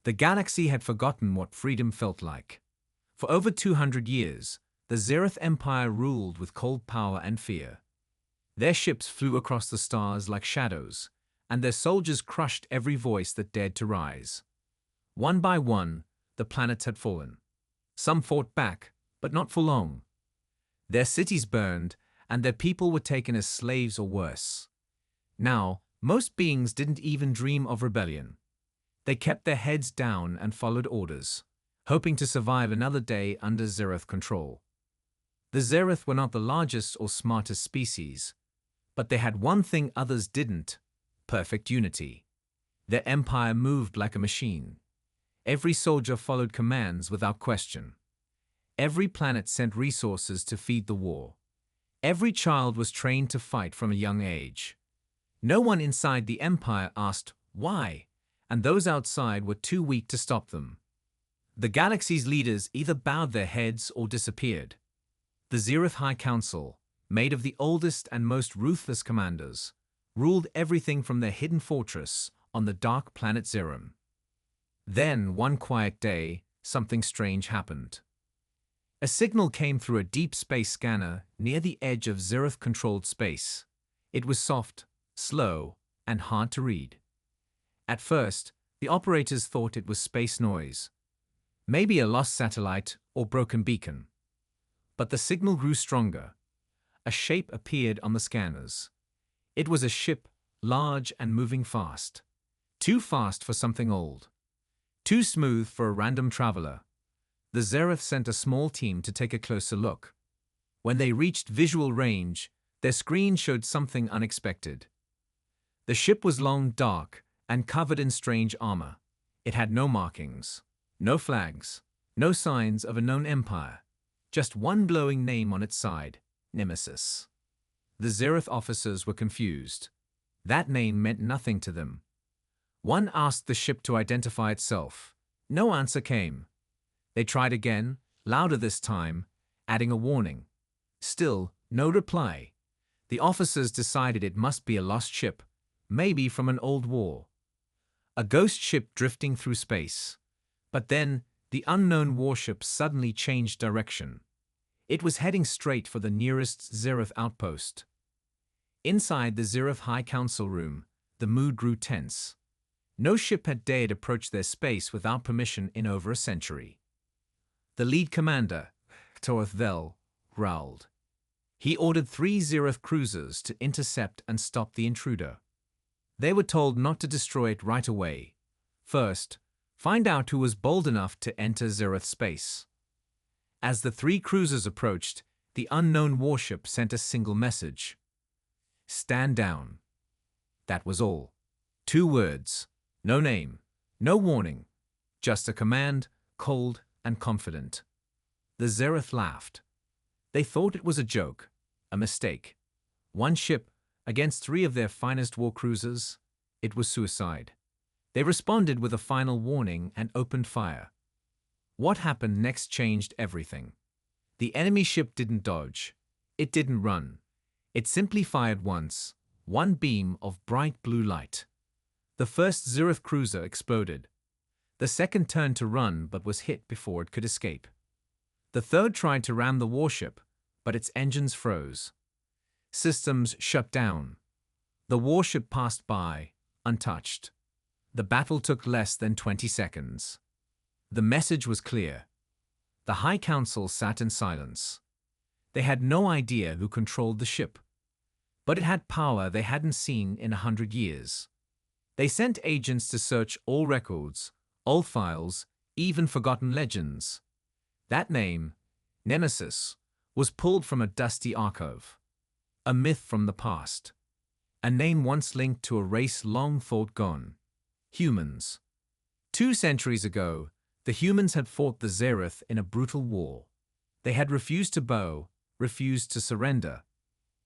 The galaxy had forgotten what freedom felt like. For over 200 years, the Zereth Empire ruled with cold power and fear. Their ships flew across the stars like shadows, and their soldiers crushed every voice that dared to rise. One by one, the planets had fallen. Some fought back, but not for long. Their cities burned, and their people were taken as slaves or worse. Now, most beings didn't even dream of rebellion. They kept their heads down and followed orders, hoping to survive another day under Zereth control. The Zereth were not the largest or smartest species, but they had one thing others didn't: perfect unity. Their empire moved like a machine. Every soldier followed commands without question. Every planet sent resources to feed the war. Every child was trained to fight from a young age. No one inside the empire asked why, and those outside were too weak to stop them. The galaxy's leaders either bowed their heads or disappeared. The Zereth High Council, made of the oldest and most ruthless commanders, ruled everything from their hidden fortress on the dark planet Zerum. Then, one quiet day, something strange happened. A signal came through a deep space scanner near the edge of Zereth-controlled space. It was soft, slow, and hard to read. At first, the operators thought it was space noise, maybe a lost satellite or broken beacon. But the signal grew stronger. A shape appeared on the scanners. It was a ship, large and moving fast. Too fast for something old. Too smooth for a random traveler. The Zereth sent a small team to take a closer look. When they reached visual range, their screen showed something unexpected. The ship was long, dark, and covered in strange armor. It had no markings, no flags, no signs of a known empire. Just one glowing name on its side: Nemesis. The Zereth officers were confused. That name meant nothing to them. One asked the ship to identify itself. No answer came. They tried again, louder this time, adding a warning. Still, no reply. The officers decided it must be a lost ship, maybe from an old war. A ghost ship drifting through space. But then, the unknown warship suddenly changed direction. It was heading straight for the nearest Zereth outpost. Inside the Zereth High Council room, the mood grew tense. No ship had dared approach their space without permission in over a century. The lead commander, Toeth Vel, growled. He ordered 3 Zereth cruisers to intercept and stop the intruder. They were told not to destroy it right away. First, find out who was bold enough to enter Zereth space. As the 3 cruisers approached, the unknown warship sent a single message. Stand down. That was all. 2 words. No name. No warning. Just a command, cold and confident. The Zereth laughed. They thought it was a joke, a mistake. 1 ship against 3 of their finest war cruisers. It was suicide. They responded with a final warning and opened fire. What happened next changed everything. The enemy ship didn't dodge. It didn't run. It simply fired once, 1 beam of bright blue light. The first Zereth cruiser exploded. The second turned to run but was hit before it could escape. The third tried to ram the warship, but its engines froze. Systems shut down. The warship passed by, untouched. The battle took less than 20 seconds. The message was clear. The High Council sat in silence. They had no idea who controlled the ship. But it had power they hadn't seen in 100 years. They sent agents to search all records, all files, even forgotten legends. That name, Nemesis, was pulled from a dusty archive. A myth from the past. A name once linked to a race long thought gone. Humans. 2 centuries ago, the humans had fought the Zereth in a brutal war. They had refused to bow, refused to surrender.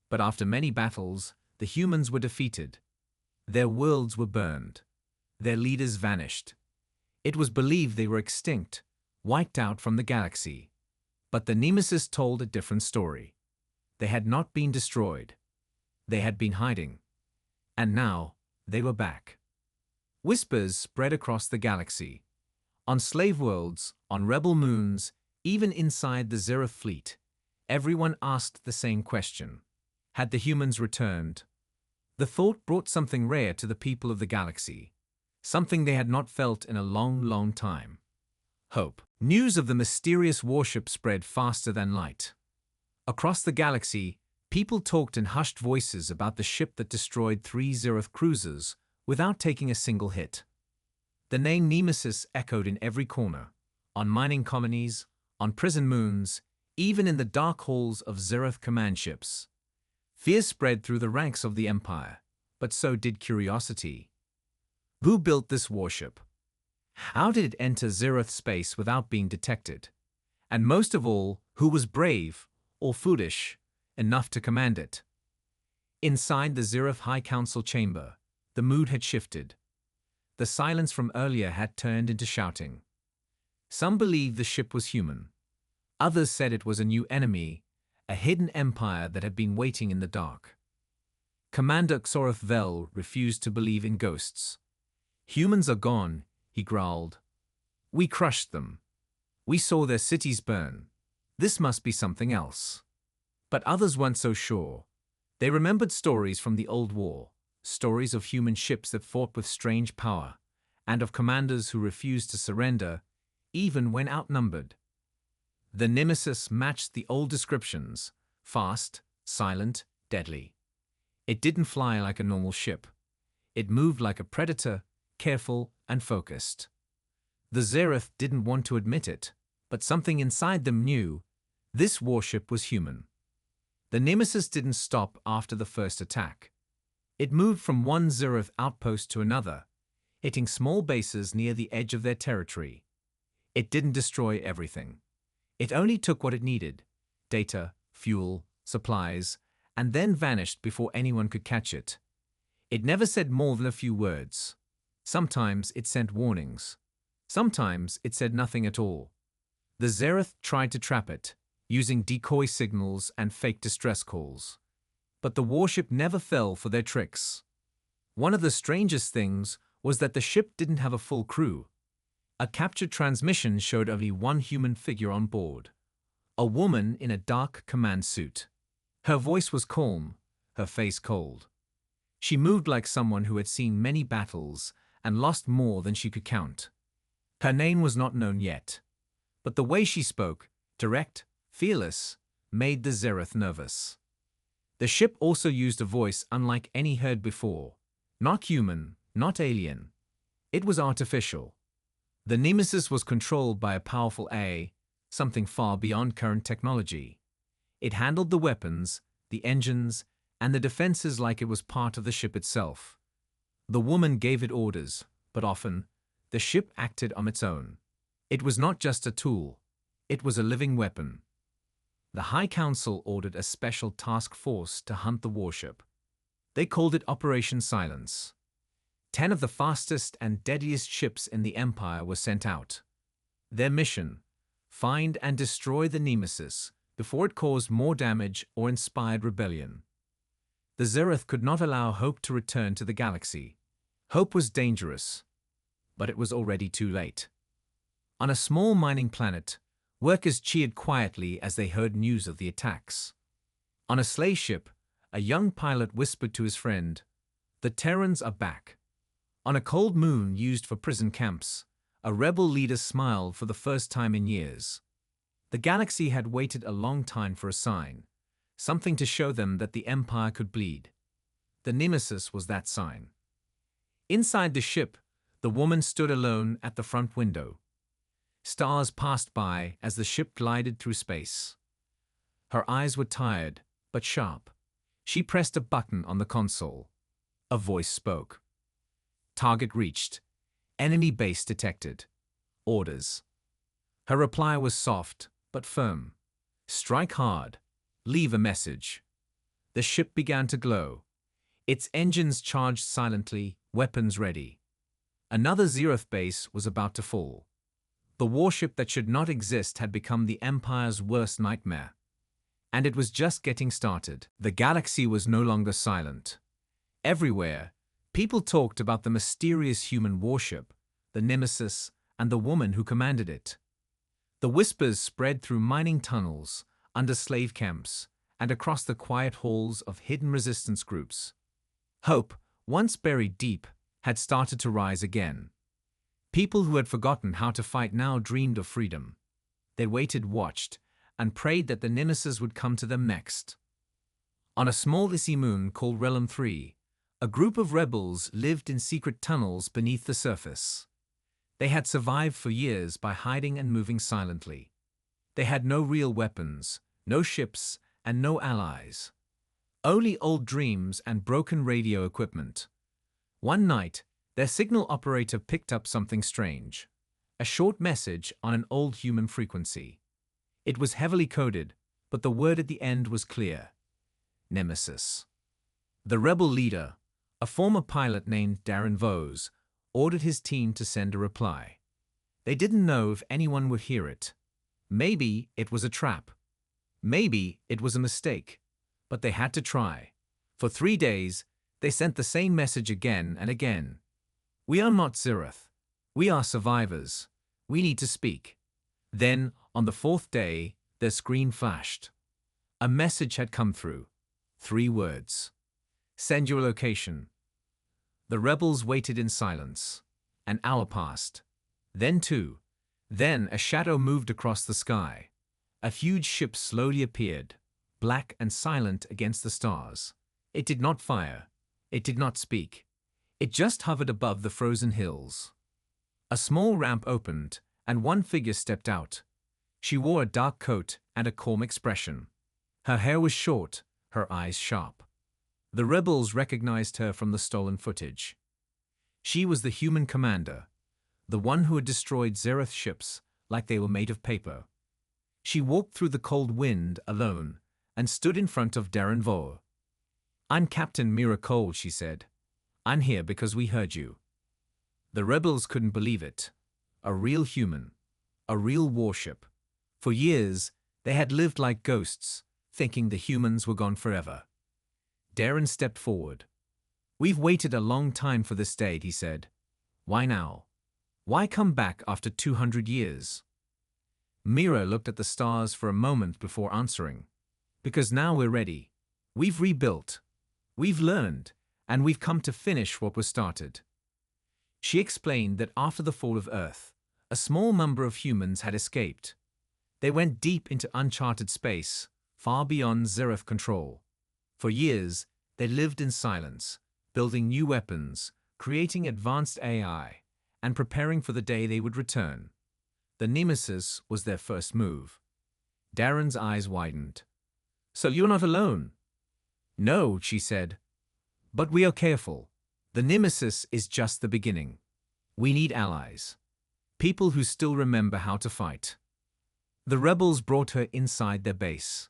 But after many battles, the humans were defeated. Their worlds were burned. Their leaders vanished. It was believed they were extinct, wiped out from the galaxy. But the Nemesis told a different story. They had not been destroyed. They had been hiding. And now, they were back. Whispers spread across the galaxy. On slave worlds, on rebel moons, even inside the Zereth fleet, everyone asked the same question. Had the humans returned? The thought brought something rare to the people of the galaxy, something they had not felt in a long, long time. Hope. News of the mysterious warship spread faster than light. Across the galaxy, people talked in hushed voices about the ship that destroyed 3 Zereth cruisers without taking a single hit. The name Nemesis echoed in every corner, on mining colonies, on prison moons, even in the dark halls of Zereth command ships. Fear spread through the ranks of the Empire, but so did curiosity. Who built this warship? How did it enter Zereth space without being detected? And most of all, who was brave, or foolish, enough to command it? Inside the Zereth High Council chamber, the mood had shifted. The silence from earlier had turned into shouting. Some believed the ship was human. Others said it was a new enemy, a hidden empire that had been waiting in the dark. Commander Xoreth Vel refused to believe in ghosts. "Humans are gone," he growled. "We crushed them. We saw their cities burn. This must be something else." But others weren't so sure. They remembered stories from the old war, stories of human ships that fought with strange power, and of commanders who refused to surrender, even when outnumbered. The Nemesis matched the old descriptions: fast, silent, deadly. It didn't fly like a normal ship. It moved like a predator, careful and focused. The Zereth didn't want to admit it, but something inside them knew this warship was human. The Nemesis didn't stop after the first attack. It moved from one Zereth outpost to another, hitting small bases near the edge of their territory. It didn't destroy everything. It only took what it needed: data, fuel, supplies, and then vanished before anyone could catch it. It never said more than a few words. Sometimes it sent warnings. Sometimes it said nothing at all. The Zereth tried to trap it, using decoy signals and fake distress calls. But the warship never fell for their tricks. One of the strangest things was that the ship didn't have a full crew. A captured transmission showed only one human figure on board, a woman in a dark command suit. Her voice was calm, her face cold. She moved like someone who had seen many battles and lost more than she could count. Her name was not known yet, but the way she spoke, direct, fearless, made the Zereth nervous. The ship also used a voice unlike any heard before. Not human, not alien. It was artificial. The Nemesis was controlled by a powerful AI, something far beyond current technology. It handled the weapons, the engines, and the defenses like it was part of the ship itself. The woman gave it orders, but often, the ship acted on its own. It was not just a tool. It was a living weapon. The High Council ordered a special task force to hunt the warship. They called it Operation Silence. 10 of the fastest and deadliest ships in the Empire were sent out. Their mission: find and destroy the Nemesis before it caused more damage or inspired rebellion. The Zereth could not allow Hope to return to the galaxy. Hope was dangerous, but it was already too late. On a small mining planet, workers cheered quietly as they heard news of the attacks. On a slave ship, a young pilot whispered to his friend, "The Terrans are back." On a cold moon used for prison camps, a rebel leader smiled for the first time in years. The galaxy had waited a long time for a sign, something to show them that the Empire could bleed. The Nemesis was that sign. Inside the ship, the woman stood alone at the front window. Stars passed by as the ship glided through space. Her eyes were tired, but sharp. She pressed a button on the console. A voice spoke. Target reached. Enemy base detected. Orders. Her reply was soft, but firm. Strike hard. Leave a message. The ship began to glow. Its engines charged silently, weapons ready. Another Zereth base was about to fall. The warship that should not exist had become the Empire's worst nightmare. And it was just getting started. The galaxy was no longer silent. Everywhere, people talked about the mysterious human warship, the Nemesis, and the woman who commanded it. The whispers spread through mining tunnels, under slave camps, and across the quiet halls of hidden resistance groups. Hope, once buried deep, had started to rise again. People who had forgotten how to fight now dreamed of freedom. They waited, watched, and prayed that the Nemesis would come to them next. On a small icy moon called Realm 3, a group of rebels lived in secret tunnels beneath the surface. They had survived for years by hiding and moving silently. They had no real weapons, no ships, and no allies. Only old dreams and broken radio equipment. One night, their signal operator picked up something strange. A short message on an old human frequency. It was heavily coded, but the word at the end was clear. Nemesis. The rebel leader, a former pilot named Darren Vose, ordered his team to send a reply. They didn't know if anyone would hear it. Maybe it was a trap. Maybe it was a mistake. But they had to try. For 3 days, they sent the same message again and again. We are not Zereth. We are survivors. We need to speak. Then, on the 4th day, their screen flashed. A message had come through. 3 words. Send your location. The rebels waited in silence. An hour passed. Then 2. Then a shadow moved across the sky. A huge ship slowly appeared, black and silent against the stars. It did not fire. It did not speak. It just hovered above the frozen hills. A small ramp opened, and one figure stepped out. She wore a dark coat and a calm expression. Her hair was short, her eyes sharp. The rebels recognized her from the stolen footage. She was the human commander, the one who had destroyed Zereth ships like they were made of paper. She walked through the cold wind alone and stood in front of Darren Vore. I'm Captain Mira Cole, she said. I'm here because we heard you. The rebels couldn't believe it. A real human. A real warship. For years, they had lived like ghosts, thinking the humans were gone forever. Darren stepped forward. We've waited a long time for this day, he said. Why now? Why come back after 200 years? Mira looked at the stars for a moment before answering. Because now we're ready. We've rebuilt. We've learned, and we've come to finish what was started. She explained that after the fall of Earth, a small number of humans had escaped. They went deep into uncharted space, far beyond Zereth control. For years, they lived in silence, building new weapons, creating advanced AI, and preparing for the day they would return. The Nemesis was their first move. Darren's eyes widened. So you're not alone? No, she said. But we are careful. The Nemesis is just the beginning. We need allies. People who still remember how to fight. The rebels brought her inside their base.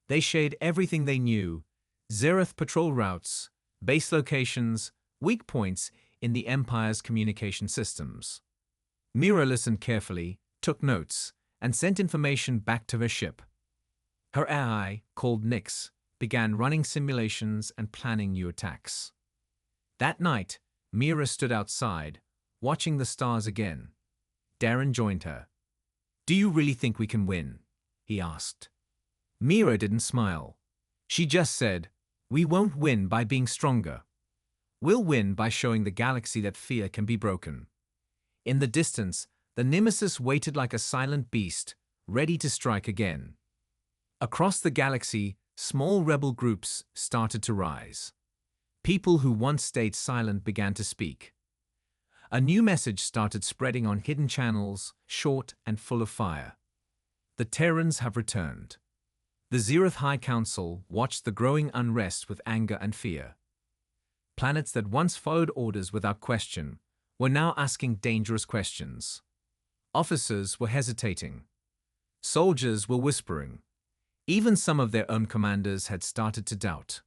They shared everything they knew: Zereth patrol routes, base locations, weak points in the Empire's communication systems. Mira listened carefully, took notes, and sent information back to her ship. Her AI, called Nyx, began running simulations and planning new attacks. That night, Mira stood outside, watching the stars again. Darren joined her. Do you really think we can win? He asked. Mira didn't smile. She just said, we won't win by being stronger. We'll win by showing the galaxy that fear can be broken. In the distance, the Nemesis waited like a silent beast, ready to strike again. Across the galaxy, small rebel groups started to rise. People who once stayed silent began to speak. A new message started spreading on hidden channels, short and full of fire. The Terrans have returned. The Zereth High Council watched the growing unrest with anger and fear. Planets that once followed orders without question were now asking dangerous questions. Officers were hesitating. Soldiers were whispering. Even some of their own commanders had started to doubt.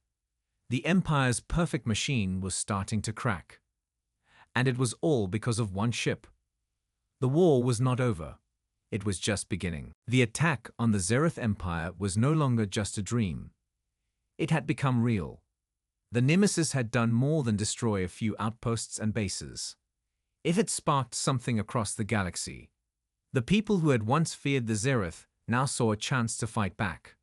The Empire's perfect machine was starting to crack. And it was all because of one ship. The war was not over. It was just beginning. The attack on the Zereth Empire was no longer just a dream. It had become real. The Nemesis had done more than destroy a few outposts and bases. If it sparked something across the galaxy, the people who had once feared the Zereth now saw a chance to fight back.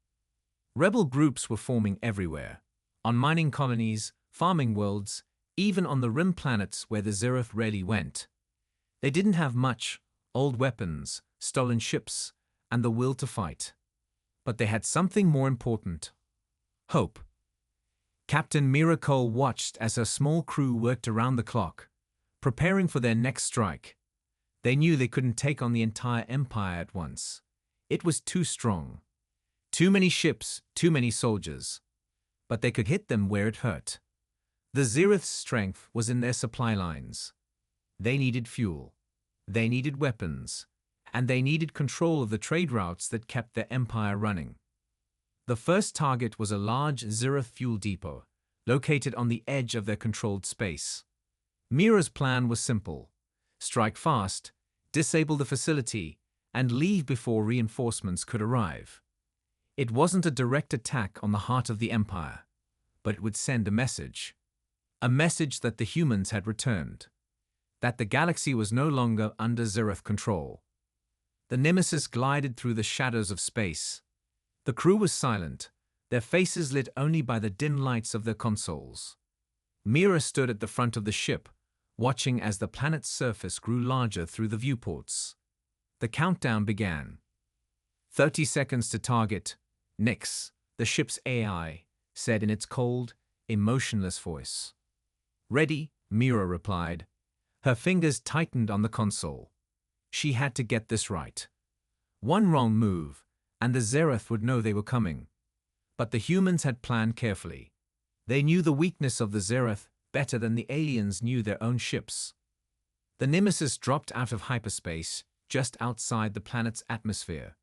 Rebel groups were forming everywhere, on mining colonies, farming worlds, even on the rim planets where the Zereth rarely went. They didn't have much: old weapons, stolen ships, and the will to fight. But they had something more important: hope. Captain Mira Cole watched as her small crew worked around the clock, preparing for their next strike. They knew they couldn't take on the entire Empire at once. It was too strong. Too many ships, too many soldiers. But they could hit them where it hurt. The Zereth's strength was in their supply lines. They needed fuel. They needed weapons. And they needed control of the trade routes that kept their empire running. The first target was a large Zereth fuel depot, located on the edge of their controlled space. Mira's plan was simple: strike fast, disable the facility, and leave before reinforcements could arrive. It wasn't a direct attack on the heart of the Empire, but it would send a message. A message that the humans had returned. That the galaxy was no longer under Zereth control. The Nemesis glided through the shadows of space. The crew was silent, their faces lit only by the dim lights of their consoles. Mira stood at the front of the ship, watching as the planet's surface grew larger through the viewports. The countdown began. 30 seconds to target. Nix, the ship's AI, said in its cold, emotionless voice. Ready, Mira replied. Her fingers tightened on the console. She had to get this right. One wrong move, and the Zereth would know they were coming. But the humans had planned carefully. They knew the weakness of the Zereth better than the aliens knew their own ships. The Nemesis dropped out of hyperspace just outside the planet's atmosphere.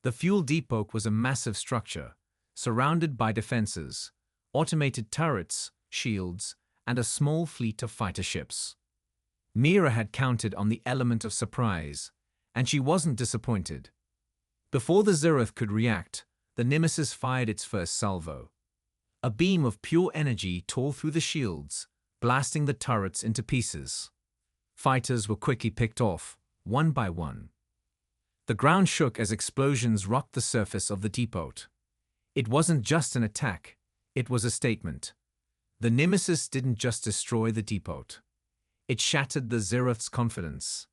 The fuel depot was a massive structure, surrounded by defenses, automated turrets, shields, and a small fleet of fighter ships. Mira had counted on the element of surprise, and she wasn't disappointed. Before the Zereth could react, the Nemesis fired its first salvo. A beam of pure energy tore through the shields, blasting the turrets into pieces. Fighters were quickly picked off, one by one. The ground shook as explosions rocked the surface of the depot. It wasn't just an attack, it was a statement. The Nemesis didn't just destroy the depot. It shattered the Zereth's confidence.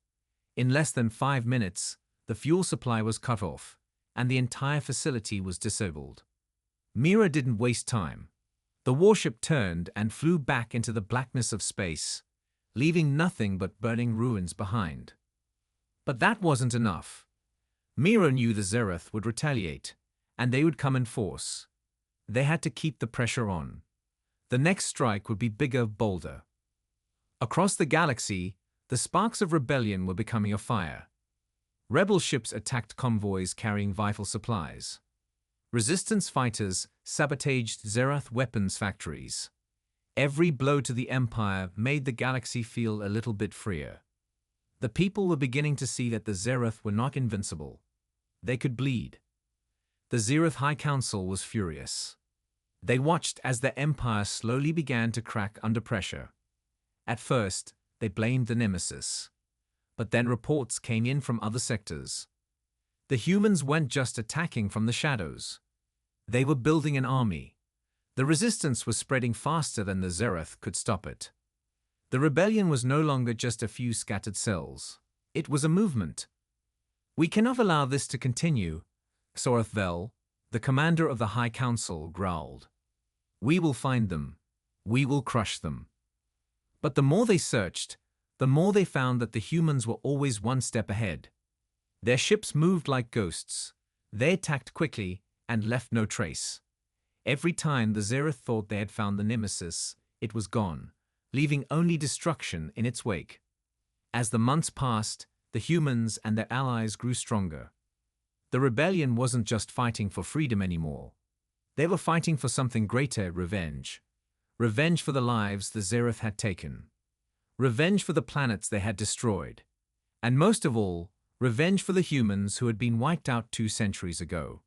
In less than 5 minutes, the fuel supply was cut off, and the entire facility was disabled. Mira didn't waste time. The warship turned and flew back into the blackness of space, leaving nothing but burning ruins behind. But that wasn't enough. Mira knew the Zereth would retaliate, and they would come in force. They had to keep the pressure on. The next strike would be bigger, bolder. Across the galaxy, the sparks of rebellion were becoming a fire. Rebel ships attacked convoys carrying vital supplies. Resistance fighters sabotaged Zereth weapons factories. Every blow to the Empire made the galaxy feel a little bit freer. The people were beginning to see that the Zereth were not invincible. They could bleed. The Zereth High Council was furious. They watched as the Empire slowly began to crack under pressure. At first, they blamed the Nemesis. But then reports came in from other sectors. The humans weren't just attacking from the shadows. They were building an army. The resistance was spreading faster than the Zereth could stop it. The rebellion was no longer just a few scattered cells. It was a movement. We cannot allow this to continue, Sorethvel, the commander of the High Council, growled. We will find them. We will crush them. But the more they searched, the more they found that the humans were always one step ahead. Their ships moved like ghosts. They attacked quickly and left no trace. Every time the Zereth thought they had found the Nemesis, it was gone, leaving only destruction in its wake. As the months passed, the humans and their allies grew stronger. The rebellion wasn't just fighting for freedom anymore. They were fighting for something greater: revenge. Revenge for the lives the Zereth had taken. Revenge for the planets they had destroyed. And most of all, revenge for the humans who had been wiped out 2 centuries ago.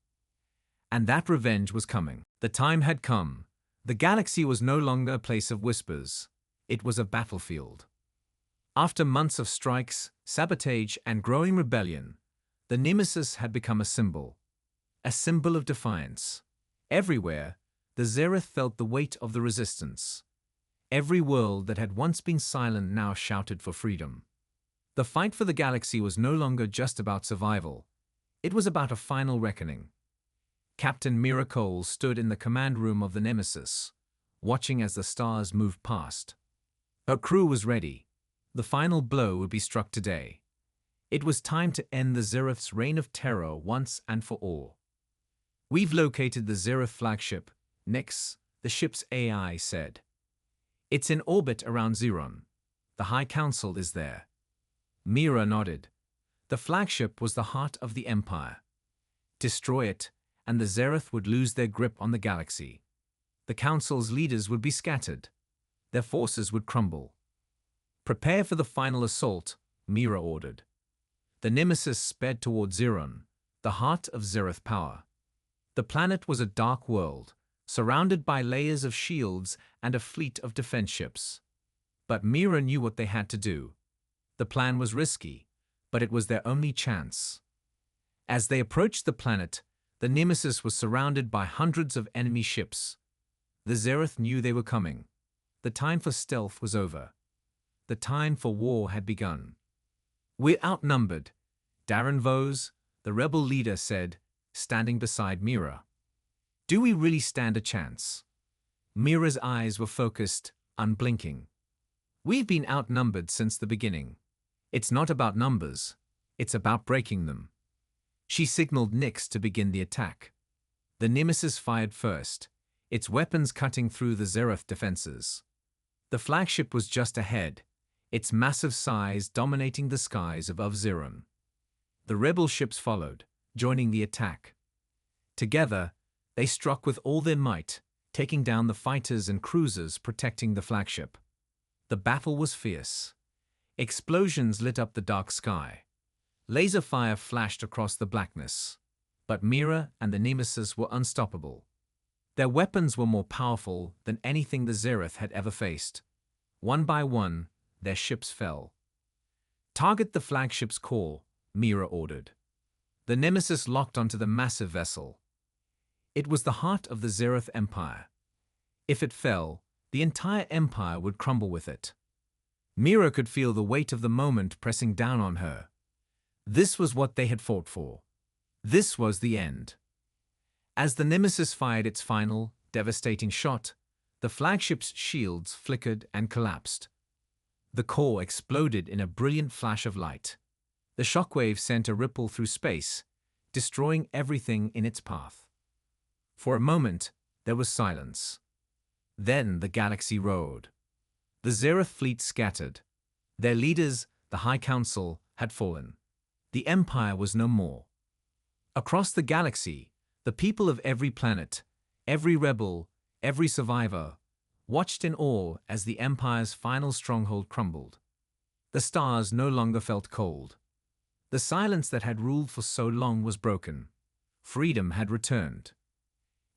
And that revenge was coming. The time had come. The galaxy was no longer a place of whispers. It was a battlefield. After months of strikes, sabotage, and growing rebellion, the Nemesis had become a symbol of defiance. Everywhere, the Zereth felt the weight of the resistance. Every world that had once been silent now shouted for freedom. The fight for the galaxy was no longer just about survival. It was about a final reckoning. Captain Mira Cole stood in the command room of the Nemesis, watching as the stars moved past. Her crew was ready. The final blow would be struck today. It was time to end the Zereth's reign of terror once and for all. "We've located the Zereth flagship," Nyx, the ship's AI, said. "It's in orbit around Zeron. The High Council is there." Mira nodded. The flagship was the heart of the Empire. Destroy it, and the Zereth would lose their grip on the galaxy. The Council's leaders would be scattered. Their forces would crumble. "Prepare for the final assault," Mira ordered. The Nemesis sped toward Zeron, the heart of Zereth power. The planet was a dark world, surrounded by layers of shields and a fleet of defense ships. But Mira knew what they had to do. The plan was risky, but it was their only chance. As they approached the planet, the Nemesis was surrounded by hundreds of enemy ships. The Zereth knew they were coming. The time for stealth was over. The time for war had begun. "We're outnumbered," Darren Vose, the rebel leader, said, standing beside Mira. "Do we really stand a chance?" Mira's eyes were focused, unblinking. "We've been outnumbered since the beginning. It's not about numbers. It's about breaking them." She signaled Nyx to begin the attack. The Nemesis fired first, its weapons cutting through the Zereth defenses. The flagship was just ahead, its massive size dominating the skies above Zeron. The rebel ships followed, joining the attack. Together, they struck with all their might, taking down the fighters and cruisers protecting the flagship. The battle was fierce. Explosions lit up the dark sky. Laser fire flashed across the blackness. But Mira and the Nemesis were unstoppable. Their weapons were more powerful than anything the Zereth had ever faced. One by one, their ships fell. "Target the flagship's core," Mira ordered. The Nemesis locked onto the massive vessel. It was the heart of the Zereth Empire. If it fell, the entire empire would crumble with it. Mira could feel the weight of the moment pressing down on her. This was what they had fought for. This was the end. As the Nemesis fired its final, devastating shot, the flagship's shields flickered and collapsed. The core exploded in a brilliant flash of light. The shockwave sent a ripple through space, destroying everything in its path. For a moment, there was silence. Then the galaxy roared. The Zereth fleet scattered. Their leaders, the High Council, had fallen. The Empire was no more. Across the galaxy, the people of every planet, every rebel, every survivor, watched in awe as the Empire's final stronghold crumbled. The stars no longer felt cold. The silence that had ruled for so long was broken. Freedom had returned.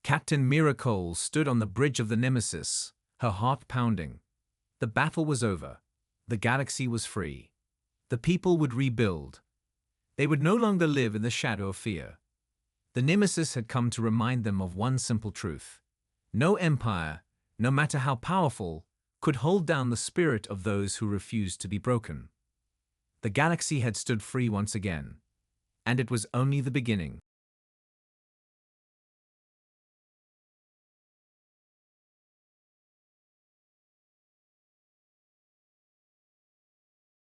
Captain Mira Cole stood on the bridge of the Nemesis, her heart pounding. The battle was over. The galaxy was free. The people would rebuild. They would no longer live in the shadow of fear. The Nemesis had come to remind them of one simple truth. No empire, no matter how powerful, could hold down the spirit of those who refused to be broken. The galaxy had stood free once again. And it was only the beginning.